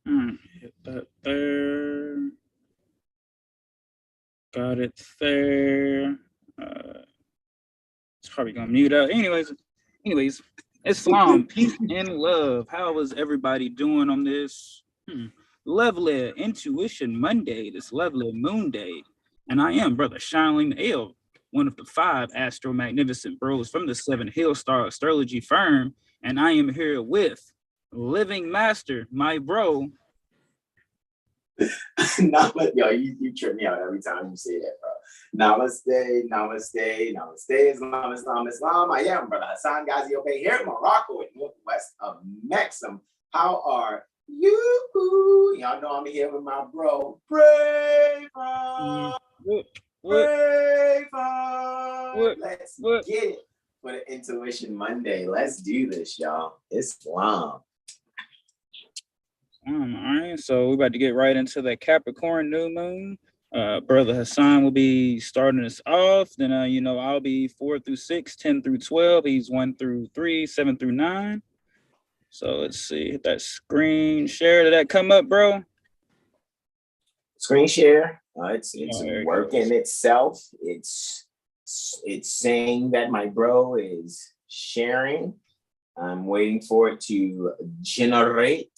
Hit that there. Got it there. It's probably gonna mute up. Anyways, Islam, peace and love. How is everybody doing on this lovely Intuition Monday, this lovely Moon Day? And I am Brother Shining Ale, one of the 5 Astro Magnificent Bros from the 7 Hill Star Astrology Firm, and I am here with Living Master, my bro. Yo, you trip me out every time you say that, bro. Namaste, namaste, namaste, Islam, Islam, Islam. I am Brother Hassan Ghazi Obey here in Morocco, in northwest of Maxim. How are you? Y'all know I'm here with my bro, Brave. Let's get it for the Intuition Monday. Let's do this, y'all. Islam. All right, so we're about to get right into the Capricorn new moon. Brother Hassan will be starting us off. Then, I'll be 4 through 6, 10 through 12. He's 1 through 3, 7 through 9. So let's see, hit that screen share. Did that come up, bro? Screen share. It's working itself. It's saying that my bro is sharing. I'm waiting for it to generate.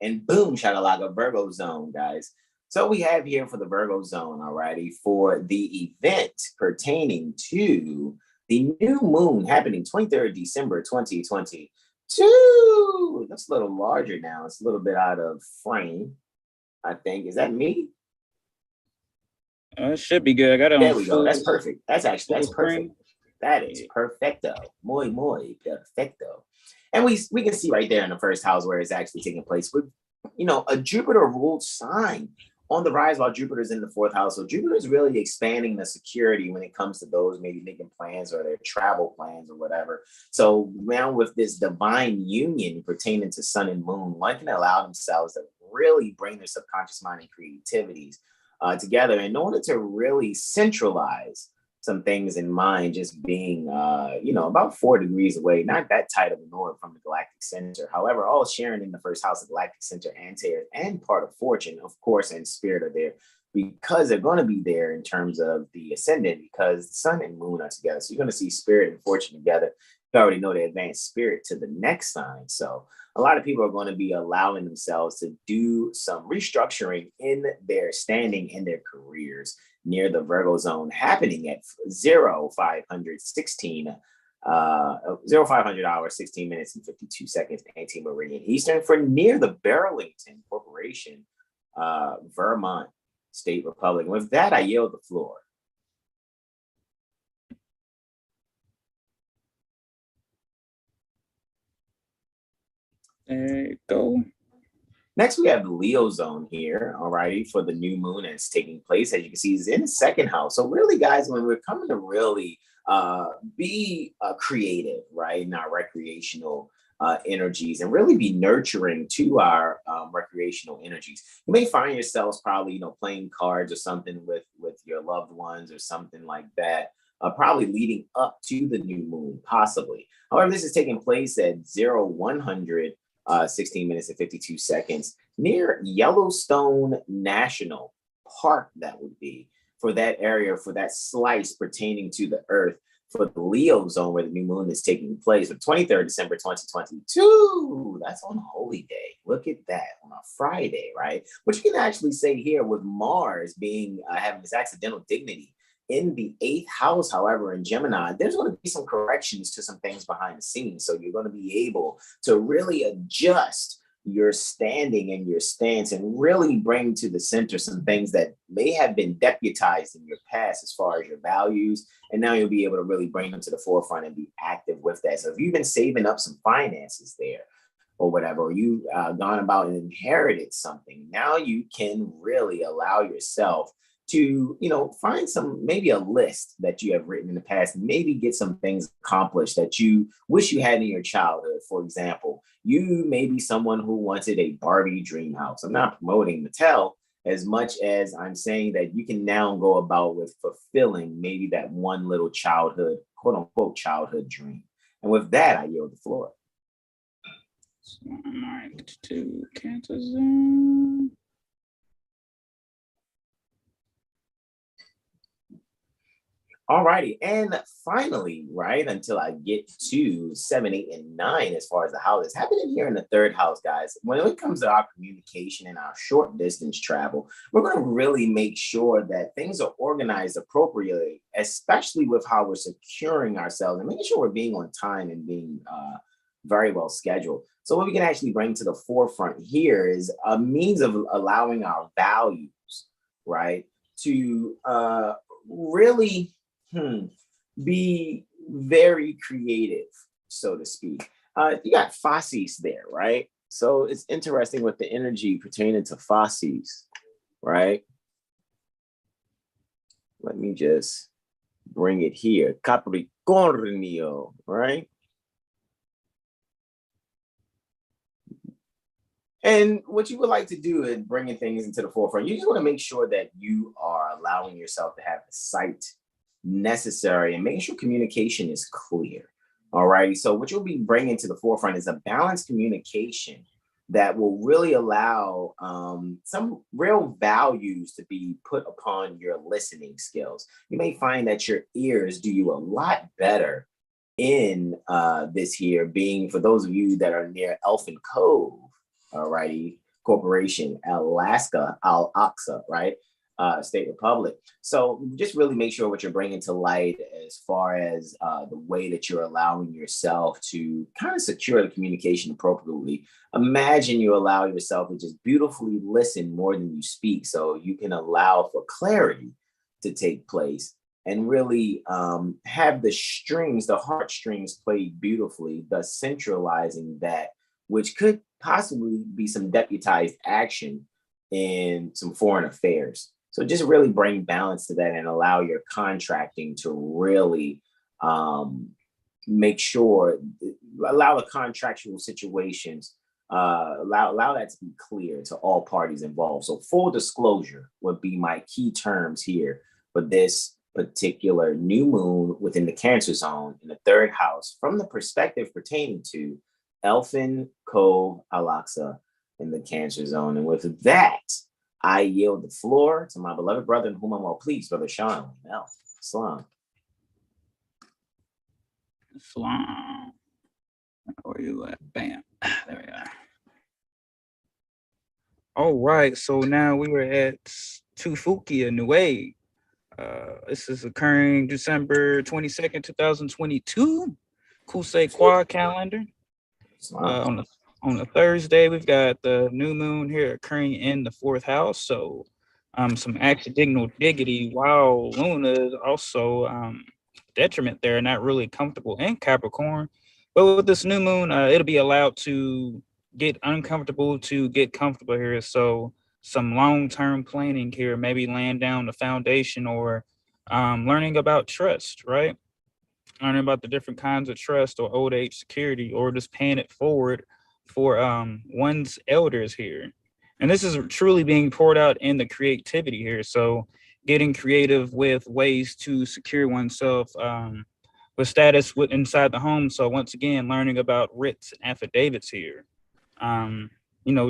And boom, Shadalaga Virgo zone, guys. So we have here for the Virgo zone, alrighty, for the event pertaining to the new moon happening 23rd December 2022. That's a little larger now. It's a little bit out of frame, I think. Is that me? It should be good. I got it on. There we go. That's perfect. That's perfect. Screen. That is perfecto. Muy perfecto. And we can see right there in the first house where it's actually taking place with, a Jupiter ruled sign on the rise while Jupiter's in the 4th house. So Jupiter is really expanding the security when it comes to those maybe making plans or their travel plans or whatever. So now with this divine union pertaining to sun and moon, one can allow themselves to really bring their subconscious mind and creativities together in order to really centralize some things in mind, just being, about 4 degrees away, not that tight of a north from the galactic center. However, all sharing in the first house of galactic center, ante, and part of fortune, of course, and spirit are there because they're going to be there in terms of the ascendant, because the sun and moon are together. So you're going to see spirit and fortune together. You already know the advanced spirit to the next sign. So a lot of people are going to be allowing themselves to do some restructuring in their standing in their careers near the Virgo zone, happening at 0500 hours, 16 minutes and 52 seconds, anti-meridian Eastern, for near the Burlington Corporation, Vermont State Republic. And with that, I yield the floor. There you go. Next, we have the Leo zone here, alrighty, for the new moon that's taking place. As you can see, it's in the 2nd house. So really, guys, when we're coming to really be creative, right, in our recreational energies and really be nurturing to our recreational energies, you may find yourselves probably, playing cards or something with your loved ones or something like that. Probably leading up to the new moon, possibly. However, this is taking place at 0100 16 minutes and 52 seconds near Yellowstone National Park. That would be for that area, for that slice pertaining to the Earth, for the Leo zone where the new moon is taking place for 23rd December 2022. That's on Holy Day. Look at that, on a Friday, right? Which you can actually say here with Mars being having this accidental dignity in the 8th house. However, in Gemini, there's going to be some corrections to some things behind the scenes. So you're going to be able to really adjust your standing and your stance and really bring to the center some things that may have been deputized in your past as far as your values. And now you'll be able to really bring them to the forefront and be active with that. So if you've been saving up some finances there or whatever, or you gone about and inherited something, now you can really allow yourself to, find maybe a list that you have written in the past, maybe get some things accomplished that you wish you had in your childhood. For example, you may be someone who wanted a Barbie dream house. I'm not promoting Mattel as much as I'm saying that you can now go about with fulfilling maybe that one little childhood, quote unquote, childhood dream. And with that, I yield the floor. to Cancer zone. Alrighty, and finally, right, until I get to 7, 8, and 9, as far as the houses happening here in the third house, guys, when it comes to our communication and our short distance travel, we're going to really make sure that things are organized appropriately, especially with how we're securing ourselves and making sure we're being on time and being very well scheduled. So what we can actually bring to the forefront here is a means of allowing our values, right, to really be very creative, so to speak. You got Fosses there, right? So it's interesting with the energy pertaining to Fosses, right? Let me just bring it here. Capricornio, right? And what you would like to do in bringing things into the forefront, you just want to make sure that you are allowing yourself to have the sight necessary and making sure communication is clear. All righty. So what you'll be bringing to the forefront is a balanced communication that will really allow some real values to be put upon your listening skills. You may find that your ears do you a lot better in this here, being for those of you that are near Elfin Cove, all righty, Corporation, Alaska, Al-Aqsa, right? State Republic. So just really make sure what you're bringing to light as far as the way that you're allowing yourself to kind of secure the communication appropriately. Imagine you allow yourself to just beautifully listen more than you speak, so you can allow for clarity to take place and really have the strings, the heartstrings played beautifully, thus centralizing that, which could possibly be some deputized action in some foreign affairs. So just really bring balance to that and allow your contracting to really make sure, allow the contractual situations, allow that to be clear to all parties involved. So full disclosure would be my key terms here for this particular new moon within the Cancer zone in the third house from the perspective pertaining to Elfin Cove, Al-Aqsa in the Cancer zone. And with that, I yield the floor to my beloved brother in whom I'm well pleased, Brother Sean. Now, Islam. Islam. Where you at? Bam. There we are. All right. So now we were at Tufukia Nue. This is occurring December 22nd, 2022. Kusei Kwa calendar. On the Thursday, we've got the new moon here occurring in the fourth house. So some accidental diggity, while Luna is also detriment there, not really comfortable in Capricorn. But with this new moon, it'll be allowed to get uncomfortable to get comfortable here. So some long-term planning here, maybe laying down the foundation or learning about trust, right? Learning about the different kinds of trust or old age security, or just paying it forward for one's elders here. And this is truly being poured out in the creativity here. So getting creative with ways to secure oneself with status inside the home. So once again, learning about writs and affidavits here.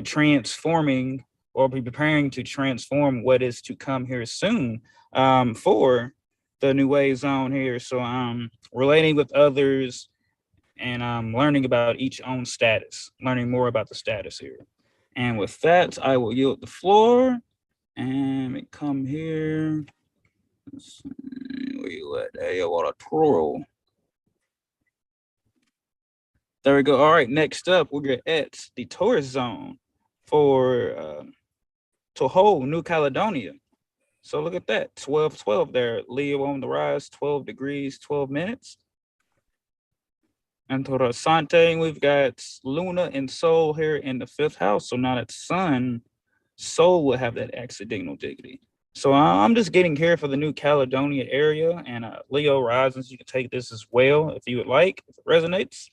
Transforming or be preparing to transform what is to come here soon for the New Way zone here. So relating with others and learning about each own status, learning more about the status here. And with that, I will yield the floor and we come here. Let's see, where you at? Hey, what a troll. There we go. All right, next up, we're at the Taurus zone for Toho, New Caledonia. So look at that, 12-12 there. Leo on the rise, 12 degrees, 12 minutes. And Torasante, we've got Luna and Sol here in the fifth house. So now that Sun, Sol will have that accidental dignity. So I'm just getting here for the New Caledonia area, and Leo risings, you can take this as well if you would like, if it resonates.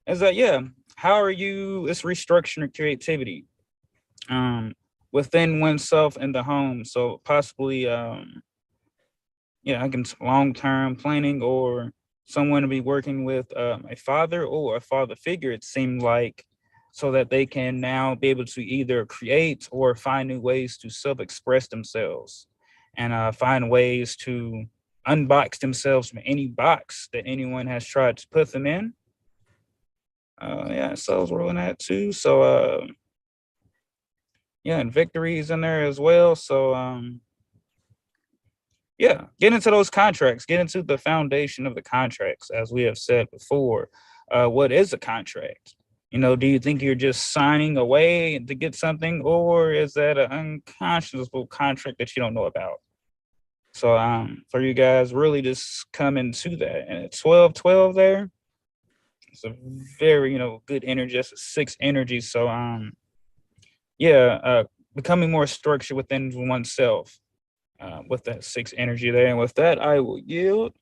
Is that, yeah, how are you, it's restructuring creativity within oneself in the home. So possibly, I can long-term planning or someone to be working with a father or a father figure, it seemed like, so that they can now be able to either create or find new ways to self-express themselves and find ways to unbox themselves from any box that anyone has tried to put them in. Yeah, so I was rolling that too. So yeah, and victories in there as well. So yeah, get into those contracts, get into the foundation of the contracts, as we have said before. What is a contract? You know, do you think you're just signing away to get something, or is that an unconscionable contract that you don't know about? So for you guys, really just come into that. And at 12-12 there, it's a very, good energy. That's a 6 energy. So yeah, becoming more structured within oneself with that 6 energy there. And with that, I will yield.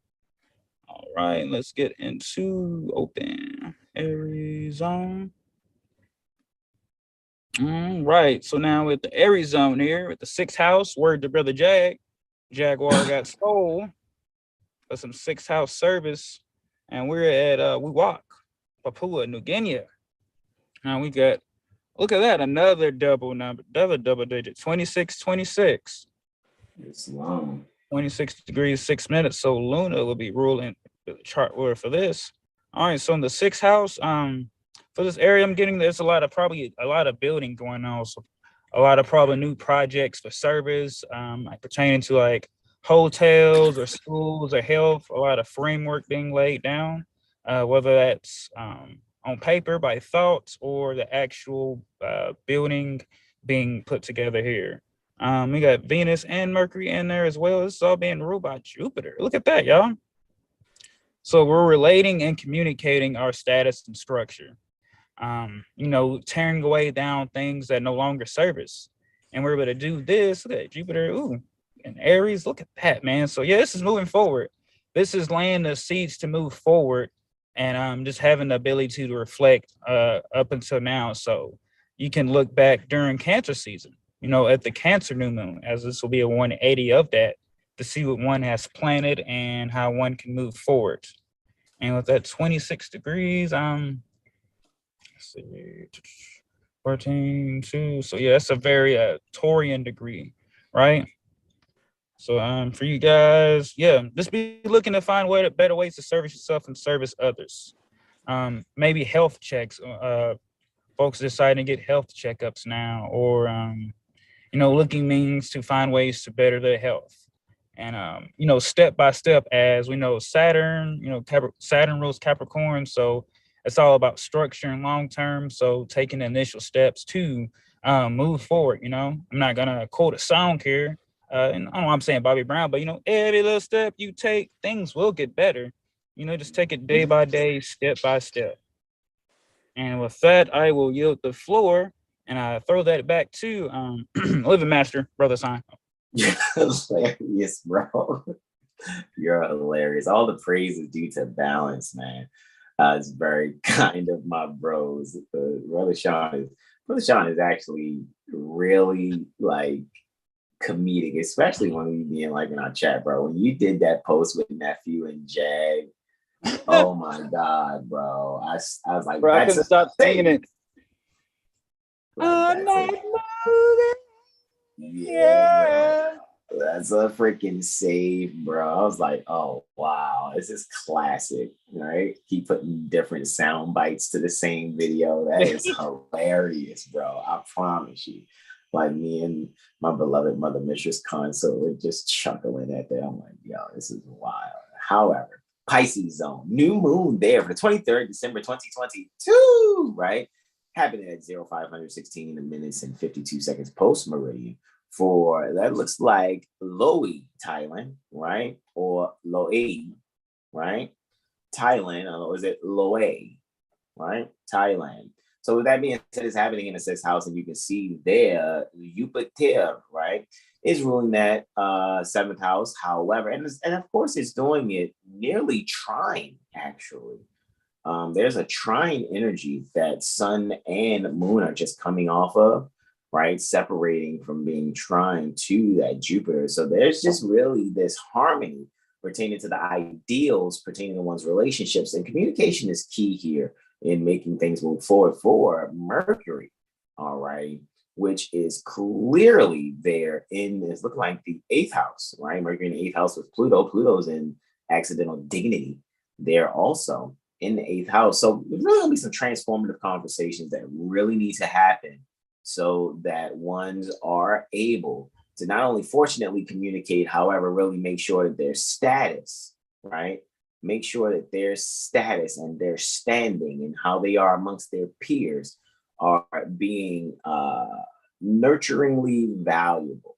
All right, let's get into open Aries zone. All right, so now with the Aries zone here, with the 6th house, word to Brother Jaguar got soul for some 6th house service, and we're at we walk Papua New Guinea. Now we got, look at that, another double number, another double digit, 2626. It's long. 26 degrees 6 minutes. So Luna will be ruling the chart word for this. All right, so in the 6th house, for this area, I'm getting there's probably a lot of building going on. So a lot of probably new projects for service, like pertaining to like hotels or schools or health, a lot of framework being laid down, whether that's on paper by thoughts or the actual building being put together here. We got Venus and Mercury in there as well. This is all being ruled by Jupiter. Look at that, y'all. So we're relating and communicating our status and structure. Tearing away down things that no longer serve us. And we're able to do this. Look at Jupiter, and Aries. Look at that, man. So yeah, this is moving forward. This is laying the seeds to move forward, and just having the ability to reflect up until now. So you can look back during Cancer season, at the Cancer new moon, as this will be a 180 of that, to see what one has planted and how one can move forward. And with that 26 degrees, let's see, 14, 2. So yeah, that's a very Taurian degree, right? So for you guys, yeah, just be looking to find better ways to service yourself and service others. Maybe health checks. Folks deciding to get health checkups now, or looking means to find ways to better their health. And step by step, as we know, Saturn, Saturn rules Capricorn, so it's all about structure and long term. So taking the initial steps to move forward. I'm not gonna quote a song here, and I don't know, I'm saying Bobby Brown, but every little step you take, things will get better. Just take it day by day, step by step. And with that, I will yield the floor and I throw that back to Living Master, Brother Sign. You're hilarious, bro. You're hilarious. All the praise is due to balance, man. It's very kind of my bros. Brother Sean is actually really like comedic, especially when we being like in our chat, bro. When you did that post with Nephew and Jag, oh my God, bro. I was like, bro, I couldn't stop singing it. Like, yeah, bro. That's a freaking save, bro. I was like, oh wow, this is classic, right? Keep putting different sound bites to the same video. That is hilarious, bro. I promise you. Like me and my beloved Mother Mistress Consort were just chuckling at that. I'm like, yo, this is wild. However, Pisces zone, new moon there for the 23rd December 2022, right? Happening at 0516 minutes and 52 seconds post meridian for, that looks like Loei, Thailand, right? Or Loei, right? Thailand, or is it Loei, right? Thailand. So with that being said, it's happening in the 6th house, and you can see there, Jupiter, right, is ruling that 7th house. However, and of course, it's doing it nearly trine, actually. There's a trine energy that sun and moon are just coming off of, right? Separating from being trine to that Jupiter. So there's just really this harmony pertaining to the ideals, pertaining to one's relationships. And communication is key here in making things move forward for Mercury, all right, which is clearly there it's looking like the 8th house, right? Mercury in the 8th house with Pluto. Pluto's in accidental dignity there also in the 8th house. So there's really gonna be some transformative conversations that really need to happen so that ones are able to not only fortunately communicate, however, really make sure that their status, right? Make sure that their status and their standing and how they are amongst their peers are being nurturingly valuable.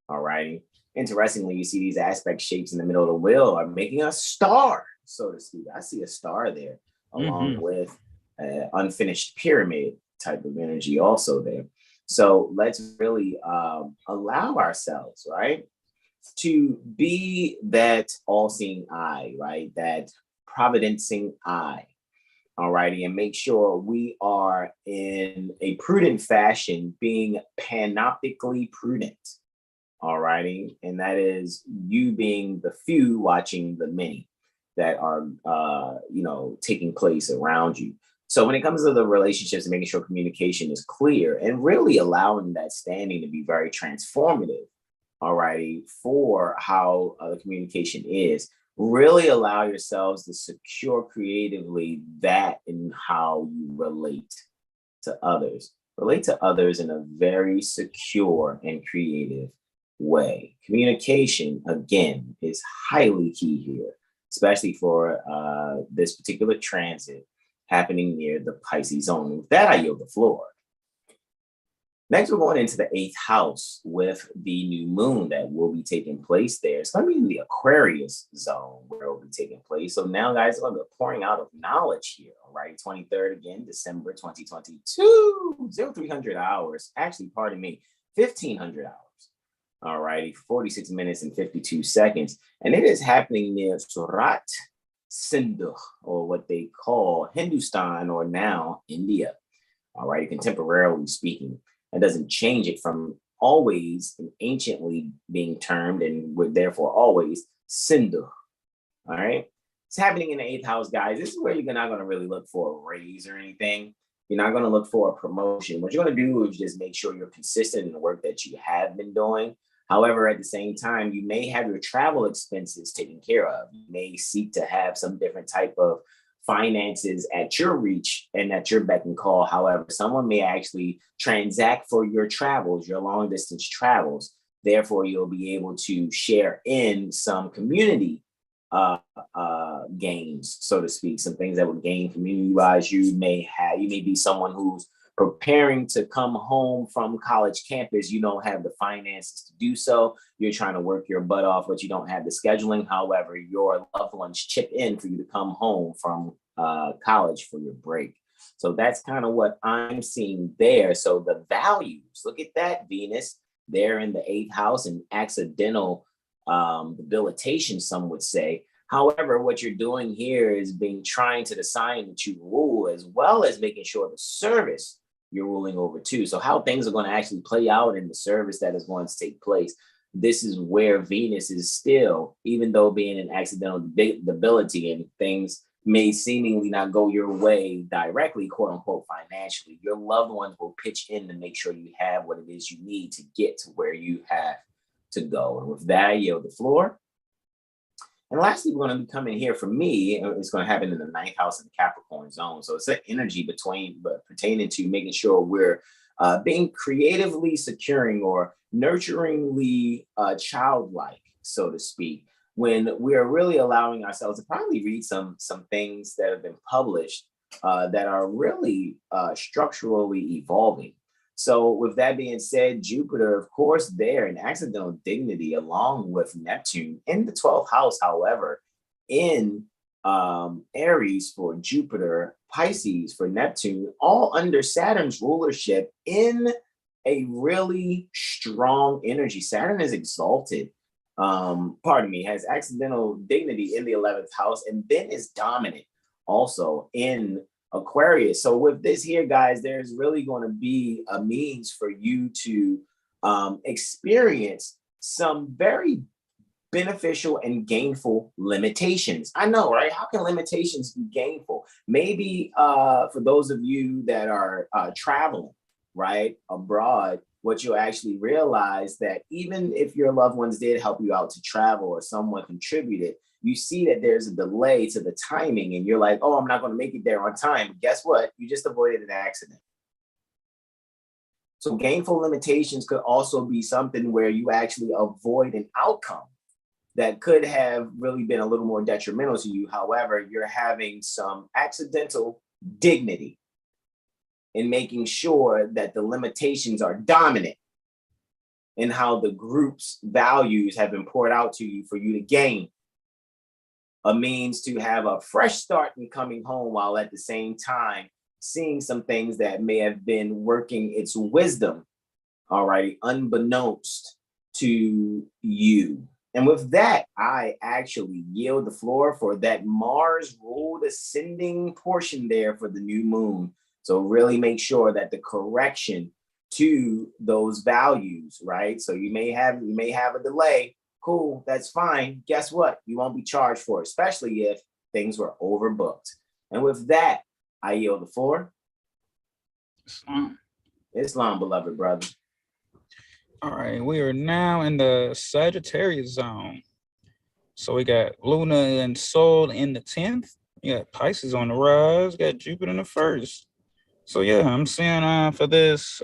All righty. Interestingly, you see these aspect shapes in the middle of the wheel are making a star, so to speak. I see a star there, along with an unfinished pyramid type of energy also there. So let's really allow ourselves, right, to be that all-seeing eye, right, that providencing eye, all righty, and make sure we are in a prudent fashion, being panoptically prudent, all righty, and that is you being the few watching the many that are, taking place around you. So when it comes to the relationships and making sure communication is clear and really allowing that standing to be very transformative, all righty, for how the communication is, really allow yourselves to secure creatively that in how you relate to others. Relate to others in a very secure and creative way. Communication, again, is highly key here, especially for this particular transit happening near the Pisces zone. With that, I yield the floor. Next, we're going into the 8th house with the new moon that will be taking place there. It's going to be in the Aquarius zone where it will be taking place. So now, guys, I'm going to be pouring out of knowledge here, all right? 23rd again, December 2022, 0300 hours. Actually, pardon me, 1500 hours. All righty, 46 minutes and 52 seconds. And it is happening near Surat, Sindh, or what they call Hindustan, or now India. All right, contemporarily speaking. That doesn't change it from always and anciently being termed and would therefore always Sindh. All right. It's happening in the 8th house, guys. This is where you're not going to really look for a raise or anything. You're not going to look for a promotion. What you're going to do is just make sure you're consistent in the work that you have been doing. However, at the same time, you may have your travel expenses taken care of. You may seek to have some different type of finances at your reach and at your beck and call. However, someone may actually transact for your travels, your long distance travels. Therefore, you'll be able to share in some community gains, so to speak, some things that would gain community-wise. You may be someone who's preparing to come home from college campus. You don't have the finances to do so. You're trying to work your butt off, but you don't have the scheduling. However, your loved ones chip in for you to come home from college for your break. So that's kind of what I'm seeing there. So the values, look at that, Venus, there in the 8th house, and accidental debilitation, some would say. However, what you're doing here is trying to the sign that you rule, as well as making sure the service you're ruling over too. So how things are going to actually play out in the service that is going to take place. This is where Venus is still, even though being an accidental debility and things may seemingly not go your way directly, quote unquote, financially, your loved ones will pitch in to make sure you have what it is you need to get to where you have to go. And with that, I yield the floor. And lastly, we're going to be coming here for me. It's going to happen in the 9th house in the Capricorn zone. So it's an energy pertaining to making sure we're being creatively securing or nurturingly childlike, so to speak, when we're really allowing ourselves to probably read some things that have been published that are really structurally evolving. So with that being said, Jupiter, of course, there in accidental dignity, along with Neptune in the 12th house, however, in Aries for Jupiter, Pisces for Neptune, all under Saturn's rulership in a really strong energy. Saturn is exalted, has accidental dignity in the 11th house, and then is dominant also in Aquarius. So with this here, guys, there's really going to be a means for you to experience some very beneficial and gainful limitations. I know, right? How can limitations be gainful? Maybe for those of you that are traveling, right, abroad, what you'll actually realize that even if your loved ones did help you out to travel or someone contributed, you see that there's a delay to the timing and you're like, oh, I'm not going to make it there on time. But guess what? You just avoided an accident. So gainful limitations could also be something where you actually avoid an outcome that could have really been a little more detrimental to you. However, you're having some accidental dignity in making sure that the limitations are dominant in how the group's values have been poured out to you for you to gain a means to have a fresh start in coming home, while at the same time seeing some things that may have been working its wisdom, all right, unbeknownst to you. And with that, I actually yield the floor for that Mars ruled ascending portion there for the new moon. So really make sure that the correction to those values, right? So you may have a delay. Cool, that's fine. Guess what? You won't be charged for it, especially if things were overbooked. And with that, I yield the floor. Islam, beloved brother. All right, we are now in the Sagittarius zone. So we got Luna and Sol in the 10th. You got Pisces on the rise, got Jupiter in the 1st. So yeah, I'm seeing for this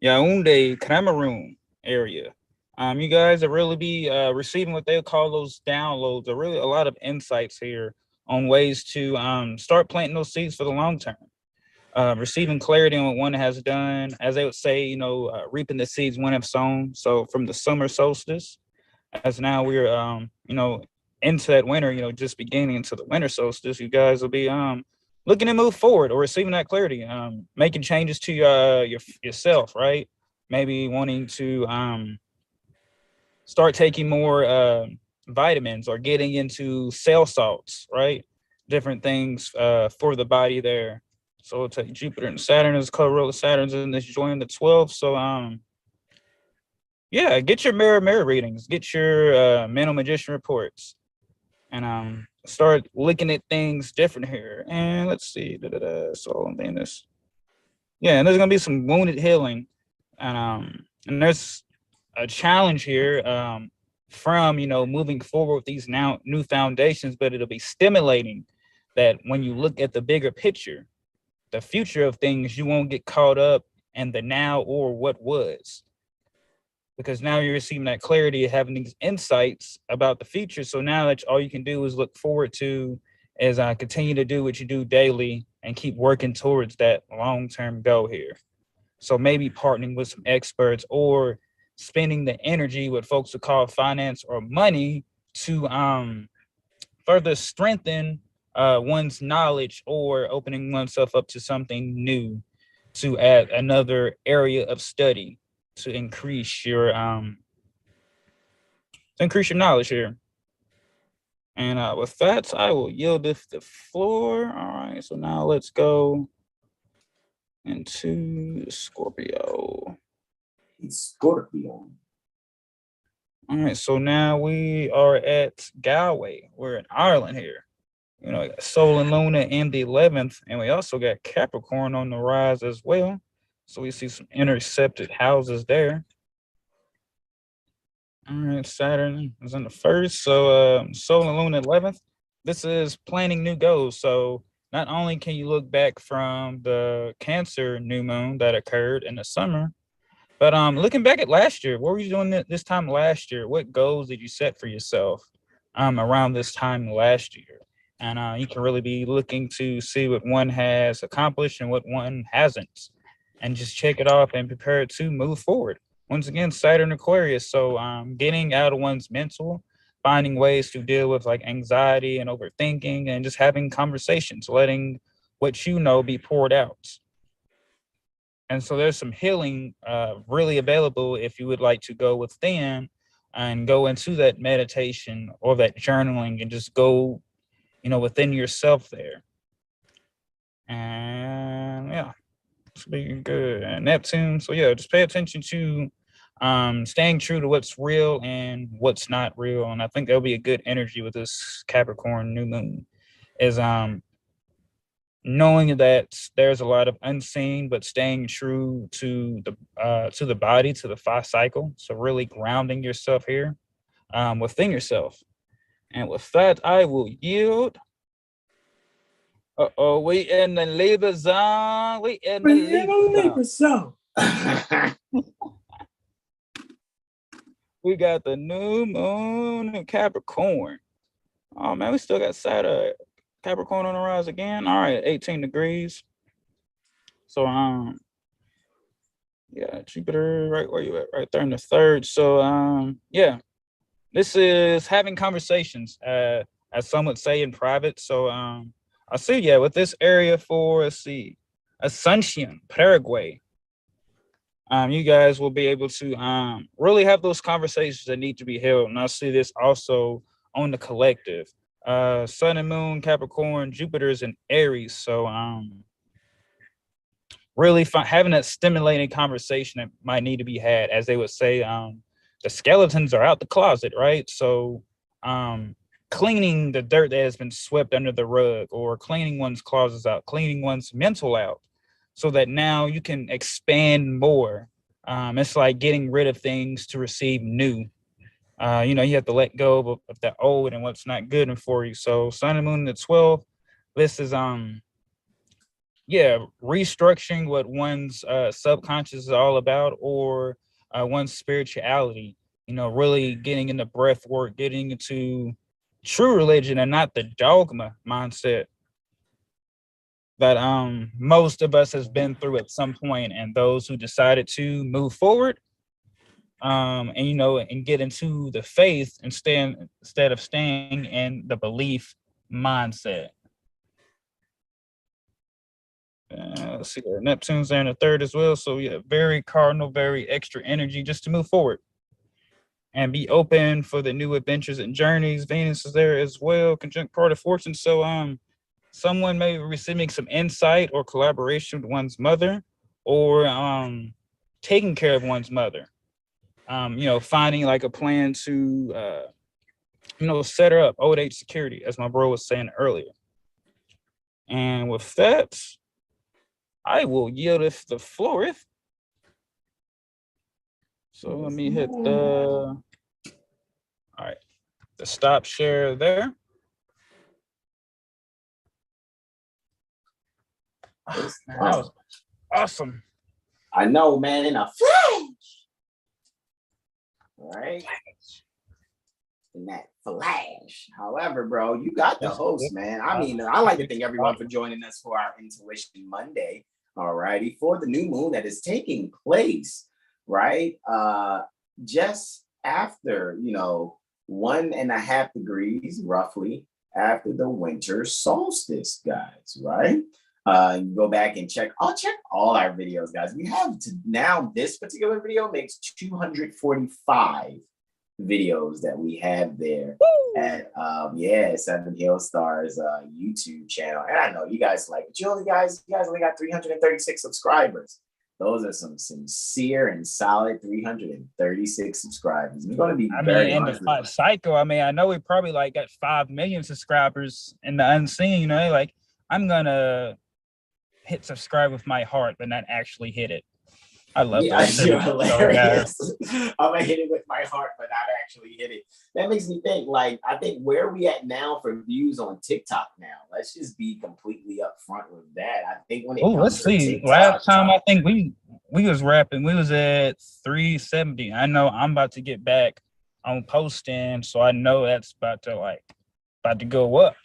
Yaoundé, Cameroon area. You guys are really be receiving what they call those downloads. There are really a lot of insights here on ways to start planting those seeds for the long term. Receiving clarity on what one has done, as they would say, reaping the seeds one have sown. So from the summer solstice, as now we're into that winter, just beginning into the winter solstice, you guys will be looking to move forward or receiving that clarity, making changes to yourself, right? Maybe wanting to start taking more vitamins or getting into cell salts, right? Different things for the body there. So we'll take Jupiter and Saturn as co-ruler. Saturn's in this join the 12th. So yeah, get your mirror readings, get your mental magician reports, and start looking at things different here. And let's see, so I'm thinking this. Yeah, and there's gonna be some wounded healing, and there's a challenge here from moving forward with these now new foundations, but it'll be stimulating that when you look at the bigger picture, the future of things, you won't get caught up in the now or what was, because now you're receiving that clarity of having these insights about the future. So now that all you can do is look forward to as I continue to do what you do daily and keep working towards that long-term goal here. So maybe partnering with some experts or spending the energy, what folks would call finance or money, to further strengthen one's knowledge or opening oneself up to something new, to add another area of study to increase your knowledge here. And with that, I will yield the floor. All right, so now let's go into Scorpio. Scorpio. All right, so now we are at Galway. We're in Ireland here. Got Sol and Luna in the 11th, and we also got Capricorn on the rise as well. So we see some intercepted houses there. All right, Saturn is in the 1st, so Sol and Luna 11th. This is planning new goals. So not only can you look back from the Cancer new moon that occurred in the summer, but looking back at last year, what were you doing this time last year? What goals did you set for yourself around this time last year? And you can really be looking to see what one has accomplished and what one hasn't, and just check it off and prepare to move forward. Once again, Saturn Aquarius. So getting out of one's mental, finding ways to deal with like anxiety and overthinking, and just having conversations, letting what be poured out. And so there's some healing really available if you would like to go within and go into that meditation or that journaling and just go, within yourself there. And yeah, it's being good. And Neptune. So yeah, just pay attention to staying true to what's real and what's not real. And I think there'll be a good energy with this Capricorn new moon, is knowing that there's a lot of unseen, but staying true to the body, to the 5 cycle. So really grounding yourself here within yourself. And with that, I will yield. We in the Libra zone. We in the Libra zone. We got the new moon in Capricorn. Oh man, we still got Saturn, Capricorn on the rise again. All right, 18 degrees. So yeah, Jupiter, right where you at? Right there in the third. So yeah, this is having conversations, as some would say in private. So I see, yeah, with this area for, let's see, Asuncion, Paraguay. You guys will be able to really have those conversations that need to be held. And I see this also on the collective. Sun and Moon, Capricorn, Jupiter's in Aries. So really having that stimulating conversation that might need to be had, as they would say, the skeletons are out the closet, right? So cleaning the dirt that has been swept under the rug, or cleaning one's closets out, cleaning one's mental out, so that now you can expand more. It's like getting rid of things to receive new. You have to let go of the old and what's not good for you. So Sun and Moon at 12, this is restructuring what one's subconscious is all about, or one's spirituality. Really getting into breath work, getting into true religion and not the dogma mindset that most of us has been through at some point, and those who decided to move forward and get into the faith instead of staying in the belief mindset. Let's see, Neptune's there in the third as well. So yeah, very cardinal, very extra energy just to move forward and be open for the new adventures and journeys. Venus is there as well, conjunct part of fortune. So someone may be receiving some insight or collaboration with one's mother, or taking care of one's mother. Finding like a plan to set her up, old age security, as my bro was saying earlier. And with that, I will yield the floor. So let me hit the stop share there. Oh, man, that was awesome. I know, man, in a flash. Right? In that flash. However, bro, you got the host, man. I mean, I like to thank everyone for joining us for our Intuition Monday. All righty, for the new moon that is taking place, right? Just after, 1.5 degrees roughly after the winter solstice, guys, right? You go back and check all our videos, guys. We have now, this particular video makes 245 videos that we have there. Woo! At Seven Hill Stars YouTube channel. And I know you guys like it. You guys only got 336 subscribers. Those are some sincere and solid 336 subscribers. I'm going to be very honest with you. Psycho. I mean, I know we probably got 5 million subscribers in the unseen. I'm gonna hit subscribe with my heart, but not actually hit it. I love that. You're hilarious. I'm gonna hit it with my heart, but not actually hit it. That makes me think, I think where are we at now for views on TikTok now? Let's just be completely upfront with that. I think when it comes to TikTok, last time I think we was rapping, we was at 370. I know I'm about to get back on posting, so I know that's about to go up.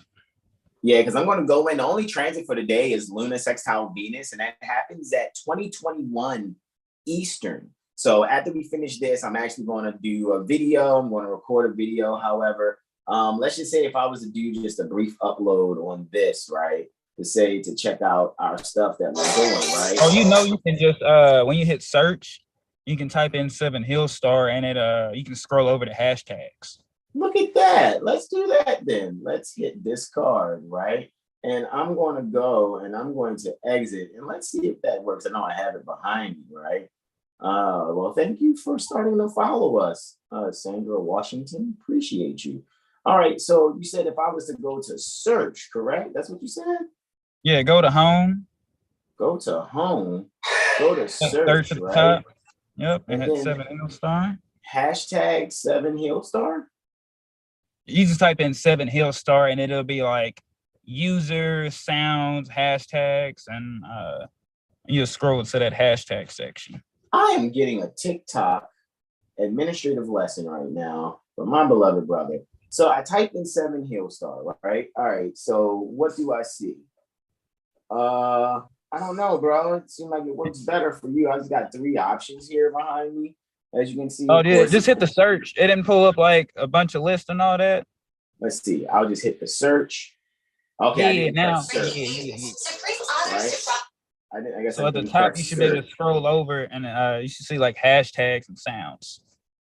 Yeah, because I'm going to go in. The only transit for the day is Luna sextile Venus, and that happens at 2021 Eastern. So after we finish this, I'm actually going to do a video. I'm going to record a video. However, let's just say if I was to do just a brief upload on this, right, to check out our stuff that we're doing, right? Oh, you can just when you hit search, you can type in Seven Hill Star, and you can scroll over the hashtags. Look at that. Let's do that then. Let's hit discard, right? And I'm going to go and I'm going to exit, and let's see if that works. I know I have it behind me, right? Well, thank you for starting to follow us, Sandra Washington. Appreciate you. All right, so you said if I was to go to search, correct? That's what you said? Yeah, go to home. Go to home. Go to Search search, at the right? top. Yep, and And hit then 7 Hill Star. hashtag 7 Hill Star. You just type in 7 Hill Star and it'll be like users, sounds, hashtags, and you'll scroll to that hashtag section. I am getting a TikTok administrative lesson right now from my beloved brother. So I typed in 7 Hill Star, right? All right, so what do I see? I don't know, bro. It seems like it works better for you. I just got 3 options here behind me, as you can see. Oh, yeah, just hit the search. It didn't pull up like a bunch of lists and all that. Let's see. I'll just hit the search. Okay, yeah, now. Search. Right? I guess so at the top, you should be able to scroll over and you should see like hashtags and sounds.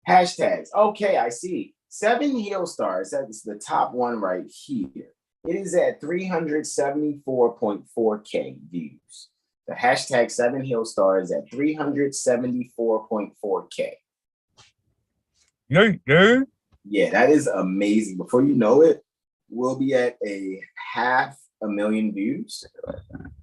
Hashtags. Okay, I see. 7 Hill Stars. That's the top one right here. It is at 374.4K views. The hashtag 7 Hill Star is at 374.4K. Yeah. Yeah, that is amazing. Before you know it, we'll be at a 500,000 views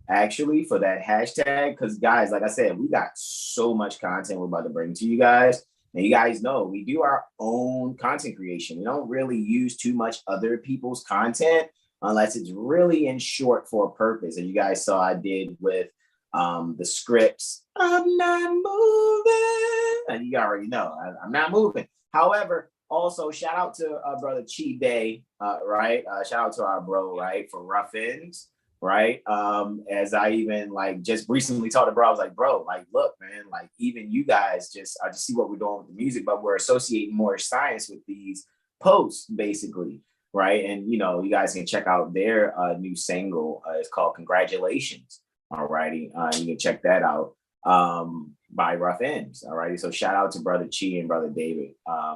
actually for that hashtag. Because guys, like I said, we got so much content we're about to bring to you guys. And you guys know we do our own content creation. We don't really use too much other people's content unless it's really in short for a purpose. And you guys saw I did with the scripts. I'm not moving. And you already know I'm not moving. However, also shout out to brother Chi Day, right? Shout out to our bro, right, for Rough Ends, right? As I even like just recently told the bro, I was like, bro, like, look, man, like even you guys I just see what we're doing with the music, but we're associating more science with these posts, basically, right? And you know, you guys can check out their new single. It's called Congratulations. All righty, you can check that out. By Rough Ends. All righty. So shout out to brother Chi and brother David.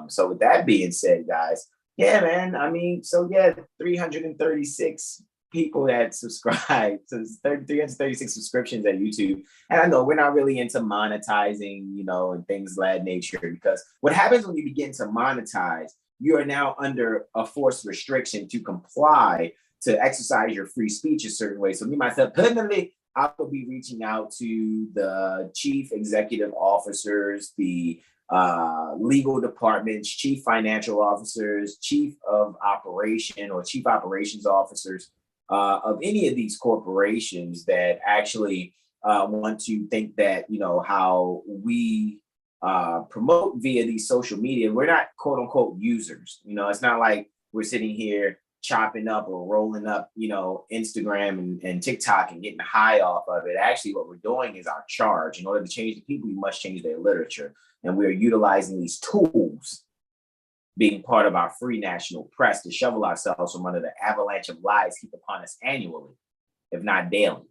So with that being said, guys, yeah, man. I mean, so yeah, 336 people that subscribe. So 336 subscriptions at YouTube. And I know we're not really into monetizing, you know, and things of that nature, because what happens when you begin to monetize, you are now under a forced restriction to comply to exercise your free speech a certain way. So me, myself, personally, I will be reaching out to the chief executive officers, the legal departments, chief financial officers, chief of operation or chief operations officers of any of these corporations that actually want to think that, you know, how we promote via these social media, we're not quote unquote users. You know, it's not like we're sitting here chopping up or rolling up, you know, Instagram and TikTok and getting high off of it. Actually, what we're doing is our charge. In order to change the people, we must change their literature. And we're utilizing these tools, being part of our free national press, to shovel ourselves from under the avalanche of lies heaped upon us annually, if not daily.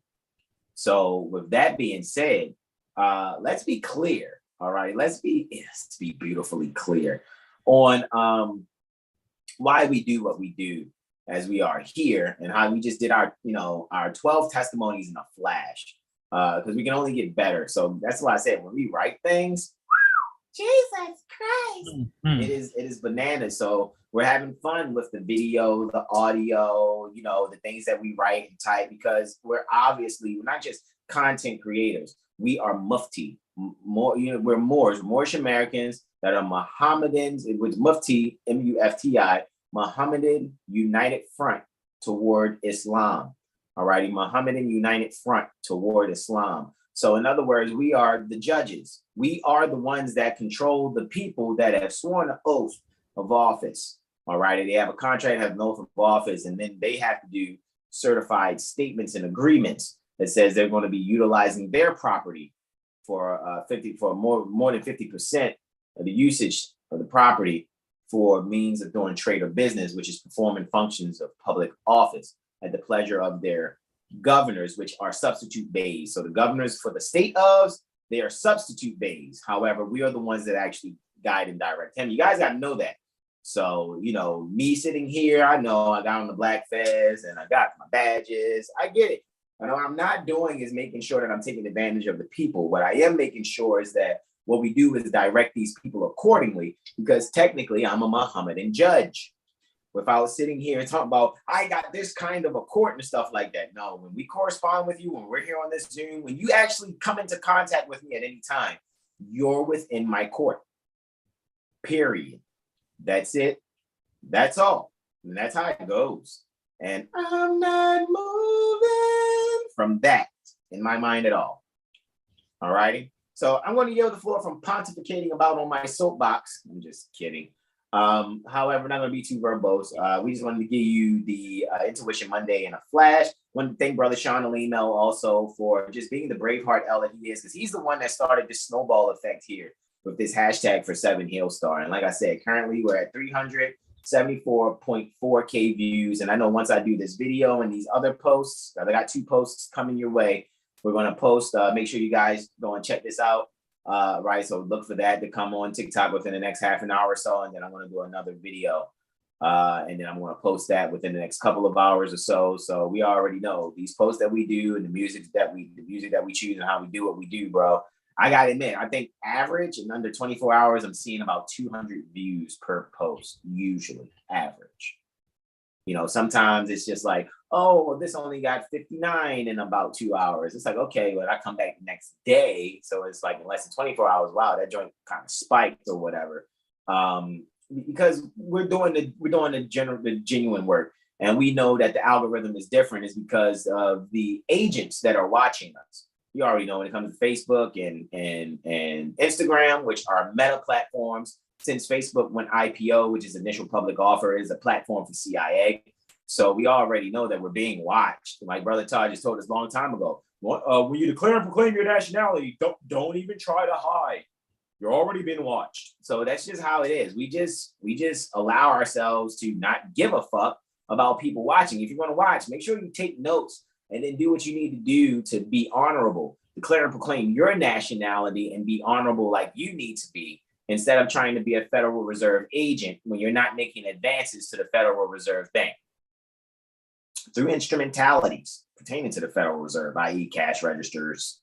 So with that being said, let's be clear. All right, let's be beautifully clear on why we do what we do as we are here, and how we just did our, you know, our 12 testimonies in a flash, because we can only get better. So that's why I said when we write things, Jesus Christ, it is bananas. So we're having fun with the video, the audio, you know, the things that we write and type, because we're not just content creators. We are mufti. More, you know, we're Moors, Moorish Americans that are Mohammedans. It was mufti, M-U-F-T-I, Mohammedan United Front toward Islam. All righty, Mohammedan United Front toward Islam. So in other words, we are the judges. We are the ones that control the people that have sworn an oath of office. All righty, they have a contract, have an oath of office, and then they have to do certified statements and agreements that says they're going to be utilizing their property for more than 50% of the usage of the property for means of doing trade or business, which is performing functions of public office at the pleasure of their governors, which are substitute bays. So the governors for the state ofs, they are substitute bays. However, we are the ones that actually guide and direct him. You guys got to know that. So, you know, me sitting here, I know I got on the Black Fez and I got my badges. I get it. And what I'm not doing is making sure that I'm taking advantage of the people. What I am making sure is that what we do is direct these people accordingly, because technically I'm a Mohammedan judge. If I was sitting here and talking about, I got this kind of a court and stuff like that. No, when we correspond with you, when we're here on this Zoom, when you actually come into contact with me at any time, you're within my court. Period. That's it. That's all. And that's how it goes. And I'm not moving from that in my mind at all. All righty. So I'm going to yield the floor from pontificating about on my soapbox. I'm just kidding. However, not going to be too verbose. We just wanted to give you the Intuition Monday in a flash. Want to thank Brother Sean Alim also for just being the Braveheart L that he is, because he's the one that started this snowball effect here with this hashtag for 7 Hailstar. And like I said, currently we're at 374.4K views. And I know once I do this video and these other posts, I got 2 posts coming your way. We're going to post, make sure you guys go and check this out. Right, so look for that to come on TikTok within the next half an hour or so, and then I'm going to do another video, and then I'm going to post that within the next couple of hours or so. So we already know these posts that we do and the music that we choose and how we do what we do, bro. I gotta admit, I think average in under 24 hours, I'm seeing about 200 views per post, usually average. You know, sometimes it's just like, oh, well, this only got 59 in about 2 hours. It's like, okay, but I come back the next day. So it's like in less than 24 hours. Wow, that joint kind of spiked or whatever. Because we're doing the genuine work. And we know that the algorithm is different is because of the agents that are watching us. You already know when it comes to Facebook and Instagram, which are meta platforms. Since Facebook went IPO, which is initial public offer, is a platform for CIA. So we already know that we're being watched. My brother Todd just told us a long time ago, when you declare and proclaim your nationality, don't even try to hide. You're already being watched. So that's just how it is. We just allow ourselves to not give a fuck about people watching. If you're going to watch, make sure you take notes and then do what you need to do to be honorable. Declare and proclaim your nationality and be honorable like you need to be, instead of trying to be a Federal Reserve agent when you're not making advances to the Federal Reserve Bank through instrumentalities pertaining to the Federal Reserve, i.e. cash registers,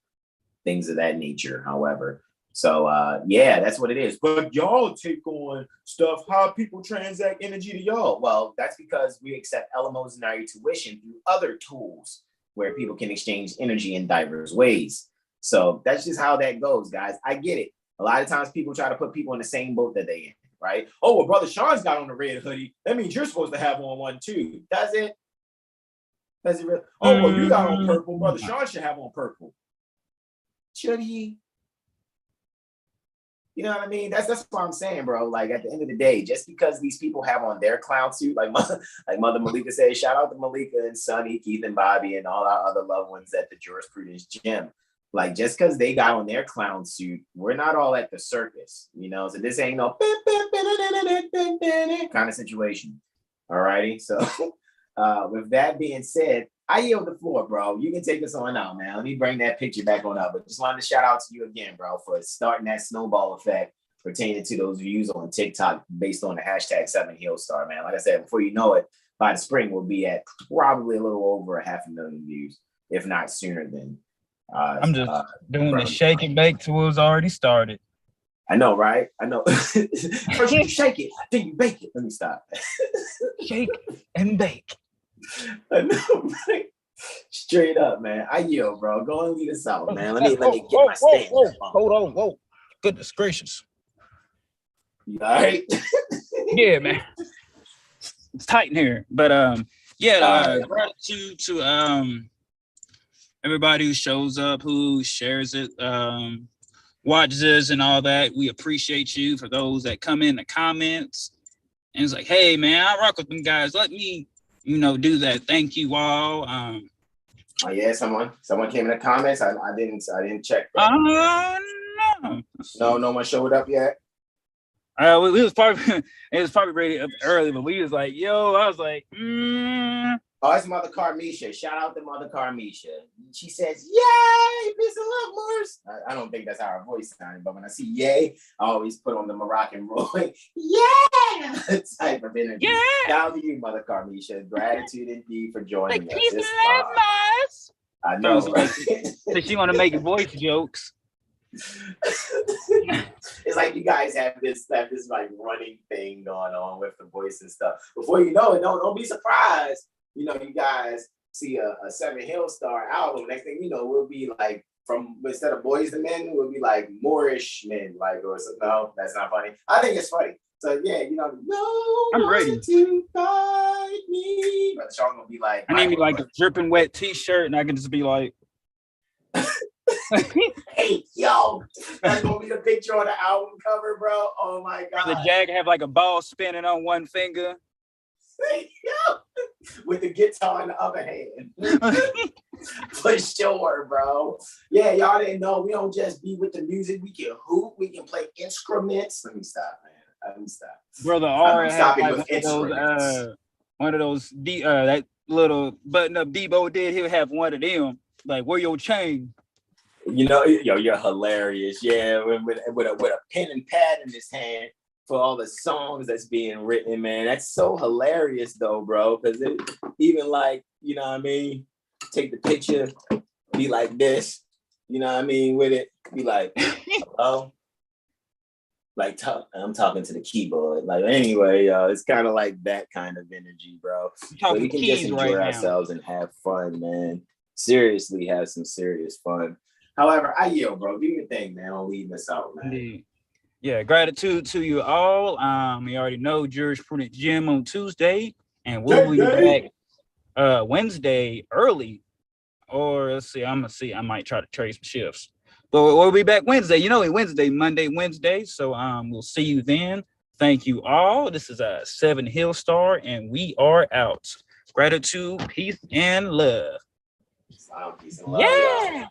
things of that nature, however. So, yeah, that's what it is. But y'all take on stuff, how people transact energy to y'all. Well, that's because we accept LMOs in our tuition through other tools where people can exchange energy in diverse ways. So that's just how that goes, guys. I get it. A lot of times people try to put people in the same boat that they in, right? Oh, well, Brother Sean's got on a red hoodie. That means you're supposed to have on one too. Does it? Does it really? Oh, well, you got on purple. Brother Sean should have on purple. Should he? You know what I mean? That's what I'm saying, bro. Like at the end of the day, just because these people have on their clown suit, like Mother Malika said, shout out to Malika and Sonny, Keith and Bobby, and all our other loved ones at the Jurisprudence Gym. Like just because they got on their clown suit, we're not all at the circus, you know. So this ain't no kind of situation. All righty. So with that being said, I yield the floor, bro. You can take us on out, man. Let me bring that picture back on up. But just wanted to shout out to you again, bro, for starting that snowball effect pertaining to those views on TikTok based on the hashtag 7 Hailstar, man. Like I said, before you know it, by the spring, we'll be at probably a little over 500,000 views, if not sooner than. I'm just doing the shake and bake till it was already started. I know, right? I know. First you shake it, then you bake it. Let me stop. Shake and bake. I know, right? Straight up, man. I yield, bro. Go and lead us out, man. Let me get my stand. Hold on, whoa. Goodness gracious. You all right? Yeah, man. It's tight in here. But gratitude to everybody who shows up, who shares it, watches us and all that. We appreciate you. For those that come in the comments and it's like, hey man, I rock with them guys. Let me, do that. Thank you all. Oh yeah, someone came in the comments. I didn't check. No. No one showed up yet. It was probably ready up early, but we was like, I was like, Oh, it's Mother Carmisha. Shout out to Mother Carmisha. She says, yay, peace and love, Moors. I don't think that's how her voice sounded, but when I see yay, I always put on the Moroccan Roy, yeah, type of energy. Yeah. Shout out to you, Mother Carmisha. Gratitude indeed for joining us. Peace and love, Moors. I know, right? So she want to make voice jokes. It's like you guys have this like running thing going on with the voice and stuff. Before you know it, don't be surprised. You guys see a Seven Hill Star album. Next thing you know, we'll be like from instead of Boys to Men, we'll be like Moorish men, like or something. No, that's not funny. I think it's funny. So yeah, no, I'm ready to fight me. But the song will be like, I need me like a dripping wet T-shirt, and I can just be like, hey, yo, that's gonna be the picture on the album cover, bro. Oh my god. The Jag have like a ball spinning on one finger. Hey, yo. With the guitar in the other hand. For sure, bro. Yeah, y'all didn't know we don't just be with the music. We can hoop, we can play instruments. Let me stop, man. Let me stop. Brother R had like one of those that little button up Debo did. He'll have one of them. Like, where your chain? You're hilarious. Yeah, with a pen and pad in his hand for all the songs that's being written, man. That's so hilarious though, bro. Because even like, you know what I mean? Take the picture, be like this, you know what I mean, with it. Be like, hello? Like I'm talking to the keyboard. Like anyway, it's kind of like that kind of energy, bro. So we can just enjoy ourselves and have fun, man. Seriously, have some serious fun. However, I yield, bro. Do your thing, man. Don't leave us out, man. Indeed. Yeah, gratitude to you all. We already know Jurisprudence Gym on Tuesday, and we'll be back Wednesday early. Or let's see, I might try to trade some shifts. But we'll be back Wednesday. Monday, Wednesday. So we'll see you then. Thank you all. This is a 7 Hill Star, and we are out. Gratitude, peace, and love. Peace and love, yeah. y'all.